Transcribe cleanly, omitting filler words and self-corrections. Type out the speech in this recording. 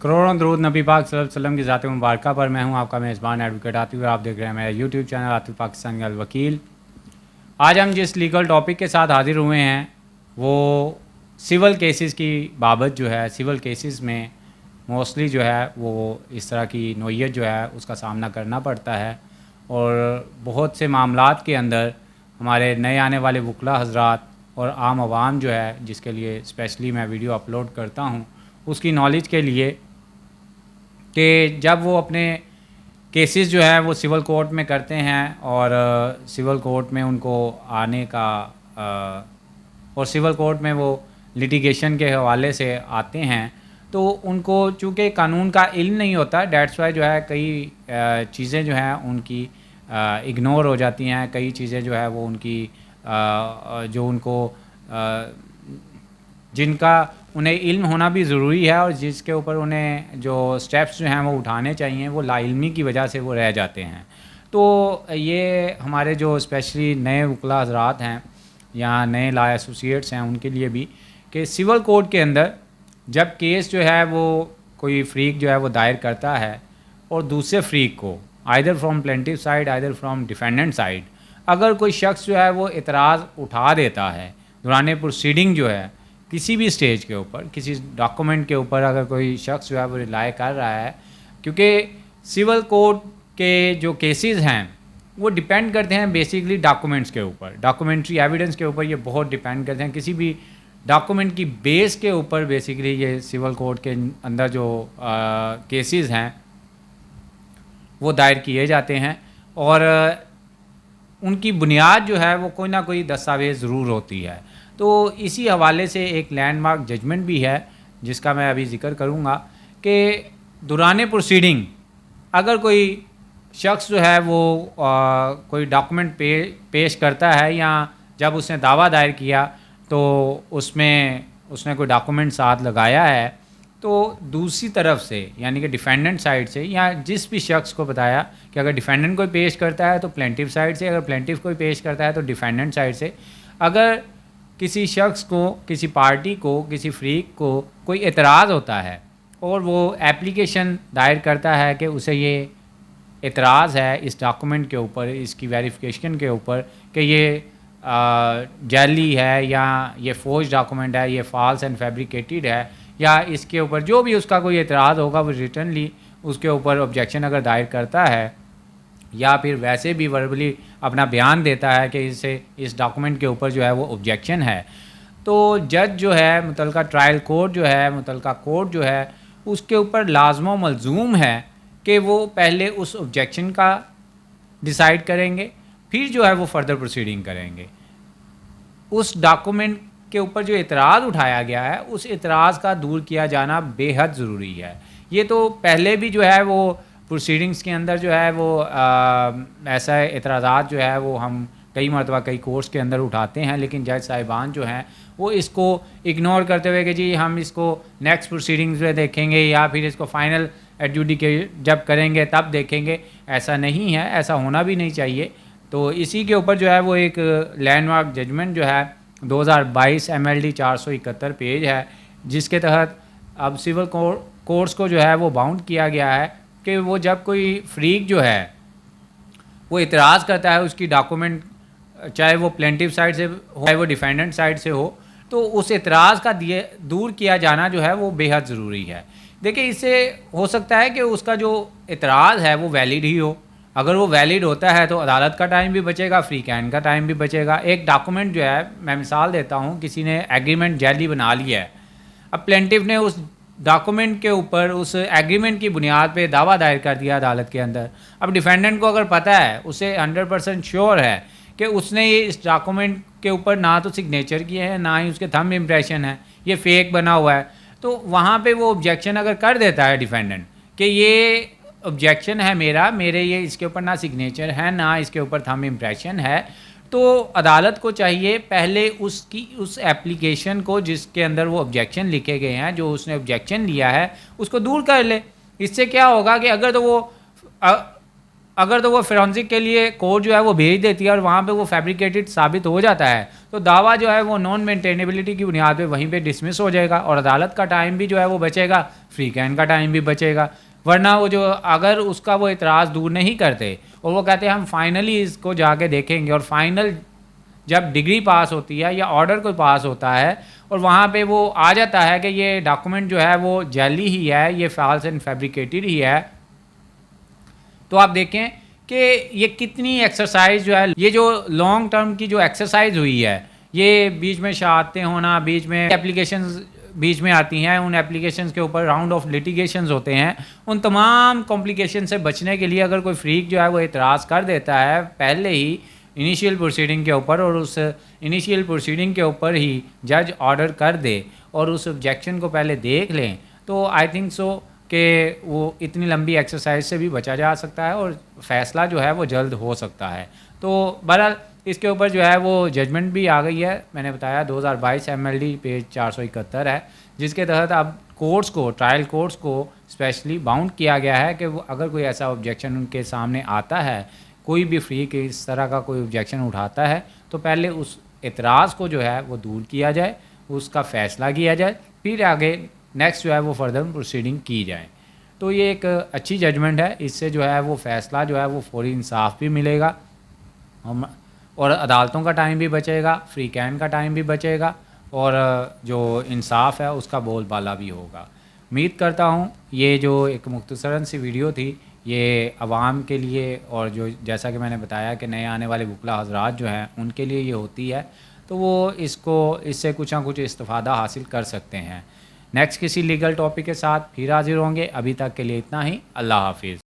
کروڑوں درود نبی پاک صلی اللہ علیہ وسلم کی ذات مبارکہ پر. میں ہوں آپ کا میزبان ایڈوکیٹ عاطف اور آپ دیکھ رہے ہیں میرا یوٹیوب چینل عاطف پاکستانی الوکیل. آج ہم جس لیگل ٹاپک کے ساتھ حاضر ہوئے ہیں وہ سول کیسز کی بابت جو ہے. سول کیسز میں موسٹلی جو ہے وہ اس طرح کی نوعیت جو ہے اس کا سامنا کرنا پڑتا ہے، اور بہت سے معاملات کے اندر ہمارے نئے آنے والے وکلاء حضرات اور عام عوام جو ہے، جس کے لیے اسپیشلی میں ویڈیو اپلوڈ کرتا ہوں، اس کی نالج کے لیے کہ جب وہ اپنے کیسز جو ہے وہ سول کورٹ میں کرتے ہیں اور سول کورٹ میں ان کو آنے کا اور سول کورٹ میں وہ لٹیگیشن کے حوالے سے آتے ہیں، تو ان کو چونکہ قانون کا علم نہیں ہوتا، دیٹس وائی جو ہے کئی چیزیں جو ہیں ان کی اگنور ہو جاتی ہیں. کئی چیزیں جو ہے وہ ان کی جو ان کو جن کا انہیں علم ہونا بھی ضروری ہے اور جس کے اوپر انہیں جو سٹیپس جو ہیں وہ اٹھانے چاہیے، وہ لا علمی کی وجہ سے وہ رہ جاتے ہیں. تو یہ ہمارے جو اسپیشلی نئے وکلاء حضرات ہیں یا نئے لا ایسوسیٹس ہیں ان کے لیے بھی کہ سول کورٹ کے اندر جب کیس جو ہے وہ کوئی فریق جو ہے وہ دائر کرتا ہے اور دوسرے فریق کو either from plaintiff side either from defendant side اگر کوئی شخص جو ہے وہ اعتراض اٹھا دیتا ہے دوران پروسیڈنگ جو ہے کسی بھی سٹیج کے اوپر، کسی ڈاکومنٹ کے اوپر اگر کوئی شخص جو ہے وہ ریلائی کر رہا ہے، کیونکہ سول کورٹ کے جو کیسز ہیں وہ ڈیپینڈ کرتے ہیں بیسیکلی ڈاکومنٹس کے اوپر، ڈاکومنٹری ایویڈنس کے اوپر. یہ بہت ڈیپینڈ کرتے ہیں کسی بھی ڈاکومنٹ کی بیس کے اوپر. بیسیکلی یہ سول کورٹ کے اندر جو کیسز ہیں وہ دائر کیے جاتے ہیں اور ان کی بنیاد جو ہے وہ کوئی نہ کوئی دستاویز ضرور ہوتی ہے. تو اسی حوالے سے ایک لینڈ مارک ججمنٹ بھی ہے جس کا میں ابھی ذکر کروں گا کہ دوران پروسیڈنگ اگر کوئی شخص جو ہے وہ کوئی ڈاکومنٹ پیش کرتا ہے یا جب اس نے دعویٰ دائر کیا تو اس نے کوئی ڈاکومنٹ ساتھ لگایا ہے، تو دوسری طرف سے یعنی کہ ڈیفینڈنٹ سائڈ سے یا جس بھی شخص کو بتایا کہ اگر ڈیفینڈنٹ کوئی پیش کرتا ہے تو پلینٹیو سائڈ سے، اگر پلینٹیو کوئی پیش کرتا ہے تو ڈیفینڈنٹ سائڈ سے، اگر کسی شخص کو، کسی پارٹی کو، کسی فریق کو کوئی اعتراض ہوتا ہے اور وہ ایپلیکیشن دائر کرتا ہے کہ اسے یہ اعتراض ہے اس ڈاکومنٹ کے اوپر، اس کی ویریفیکیشن کے اوپر کہ یہ جعلی ہے یا یہ فوج ڈاکومنٹ ہے، یہ فالس اینڈ فیبریکیٹڈ ہے، یا اس کے اوپر جو بھی اس کا کوئی اعتراض ہوگا وہ ریٹنلی اس کے اوپر آبجیکشن اگر دائر کرتا ہے یا پھر ویسے بھی وربلی اپنا بیان دیتا ہے کہ اس ڈاکومنٹ کے اوپر جو ہے وہ آبجیکشن ہے، تو جج جو ہے متعلقہ ٹرائل کورٹ جو ہے، متعلقہ کورٹ جو ہے، اس کے اوپر لازم و ملزوم ہے کہ وہ پہلے اس آبجیکشن کا ڈیسائیڈ کریں گے، پھر جو ہے وہ فردر پروسیڈنگ کریں گے. اس ڈاکومنٹ کے اوپر جو اعتراض اٹھایا گیا ہے اس اعتراض کا دور کیا جانا بے حد ضروری ہے. یہ تو پہلے بھی جو ہے وہ پروسیڈنگز کے اندر جو ہے وہ ایسا اعتراضات جو ہے وہ ہم کئی مرتبہ کئی کورس کے اندر اٹھاتے ہیں، لیکن جج صاحبان جو ہیں وہ اس کو اگنور کرتے ہوئے کہ جی ہم اس کو نیکسٹ پروسیڈنگز میں دیکھیں گے یا پھر اس کو فائنل ایڈجوڈیکیٹ جب کریں گے تب دیکھیں گے. ایسا نہیں ہے، ایسا ہونا بھی نہیں چاہیے. تو اسی کے اوپر جو ہے وہ ایک لینڈ مارک ججمنٹ جو ہے 2022 MLD 471 پیج ہے، جس کے تحت اب سول کورٹس کو جو ہے وہ باؤنڈ کیا گیا ہے کہ وہ جب کوئی فریق جو ہے وہ اعتراض کرتا ہے اس کی ڈاکومنٹ، چاہے وہ پلینٹیو سائڈ سے ہو چاہے وہ ڈیفینڈنٹ سائڈ سے ہو، تو اس اعتراض کا دور کیا جانا جو ہے وہ بے حد ضروری ہے. دیکھیں اس سے ہو سکتا ہے کہ اس کا جو اعتراض ہے وہ ویلڈ ہی ہو. اگر وہ ویلڈ ہوتا ہے تو عدالت کا ٹائم بھی بچے گا، فری کین کا ٹائم بھی بچے گا. ایک ڈاکومنٹ جو ہے، میں مثال دیتا ہوں، کسی نے ایگریمنٹ جعلی بنا لیا ہے، اب پلینٹیو نے اس ڈاکومنٹ کے اوپر اس ایگریمنٹ کی بنیاد پہ دعویٰ دائر کر دیا عدالت کے اندر. اب ڈیفینڈنٹ کو اگر پتہ ہے، اسے 100% شیور ہے کہ اس نے یہ اس ڈاکومنٹ کے اوپر نہ تو سگنیچر کیے ہیں نہ ہی اس کے تھمب امپریشن ہے، یہ فیک بنا ہوا ہے، تو وہاں پہ وہ آبجیکشن اگر کر دیتا ہے ڈیفینڈنٹ کہ یہ آبجیکشن ہے میرے یہ اس کے اوپر نہ سگنیچر ہے نہ اس کے اوپر تھمب امپریشن ہے، تو عدالت کو چاہیے پہلے اس ایپلیکیشن کو جس کے اندر وہ آبجیکشن لکھے گئے ہیں، جو اس نے آبجیکشن لیا ہے، اس کو دور کر لے. اس سے کیا ہوگا کہ اگر تو وہ اگر تو وہ فورینسک کے لیے کورٹ جو ہے وہ بھیج دیتی ہے اور وہاں پہ وہ فیبریکیٹڈ ثابت ہو جاتا ہے تو دعویٰ جو ہے وہ نان مینٹینیبلٹی کی بنیاد پہ وہیں پہ ڈسمس ہو جائے گا اور عدالت کا ٹائم بھی جو ہے وہ بچے گا، فری کین کا ٹائم بھی بچے گا. ورنہ وہ جو اگر اس کا وہ اعتراض دور نہیں کرتے اور وہ کہتے ہیں ہم فائنلی اس کو جا کے دیکھیں گے، اور فائنل جب ڈگری پاس ہوتی ہے یا آرڈر کوئی پاس ہوتا ہے اور وہاں پہ وہ آ جاتا ہے کہ یہ ڈاکومنٹ جو ہے وہ جعلی ہی ہے، یہ فالس اینڈ فیبریکیٹڈ ہی ہے، تو آپ دیکھیں کہ یہ کتنی ایکسرسائز جو ہے، یہ جو لانگ ٹرم کی جو ایکسرسائز ہوئی ہے، یہ بیچ میں شہادتیں ہونا، بیچ میں اپلیکیشنز بیچ میں آتی ہیں، ان اپلیکیشنز کے اوپر راؤنڈ آف لیٹیگیشنز ہوتے ہیں، ان تمام کمپلیکیشن سے بچنے کے لیے اگر کوئی فریق جو ہے وہ اعتراض کر دیتا ہے پہلے ہی انیشیل پروسیڈنگ کے اوپر، اور اس انیشیل پروسیڈنگ کے اوپر ہی جج آرڈر کر دے اور اس آبجیکشن کو پہلے دیکھ لیں، تو آئی تھنک سو کہ وہ اتنی لمبی ایکسرسائز سے بھی بچا جا سکتا ہے اور فیصلہ جو ہے وہ جلد ہو سکتا ہے. تو بہرحال اس کے اوپر جو ہے وہ ججمنٹ بھی آ گئی ہے، میں نے بتایا 2022 MLD پیج 471 ہے، جس کے تحت اب کورٹس کو، ٹرائل کورٹس کو اسپیشلی باؤنڈ کیا گیا ہے کہ وہ اگر کوئی ایسا آبجیکشن ان کے سامنے آتا ہے، کوئی بھی فریق اس طرح کا کوئی آبجیکشن اٹھاتا ہے، تو پہلے اس اعتراض کو جو ہے وہ دور کیا جائے، اس کا فیصلہ کیا جائے، پھر آگے نیکسٹ جو ہے وہ فردر پروسیڈنگ کی جائے. تو یہ ایک اچھی ججمنٹ ہے، اس سے جو ہے وہ فیصلہ جو ہے وہ فوری انصاف بھی ملے گا اور عدالتوں کا ٹائم بھی بچے گا، فری کین کا ٹائم بھی بچے گا، اور جو انصاف ہے اس کا بول بالا بھی ہوگا. امید کرتا ہوں یہ جو ایک مختصراً سی ویڈیو تھی یہ عوام کے لیے، اور جو جیسا کہ میں نے بتایا کہ نئے آنے والے وکلا حضرات جو ہیں ان کے لیے یہ ہوتی ہے، تو وہ اس سے کچھ نہ کچھ استفادہ حاصل کر سکتے ہیں. نیکسٹ کسی لیگل ٹاپک کے ساتھ پھر حاضر ہوں گے. ابھی تک کے لیے اتنا ہی. اللہ حافظ.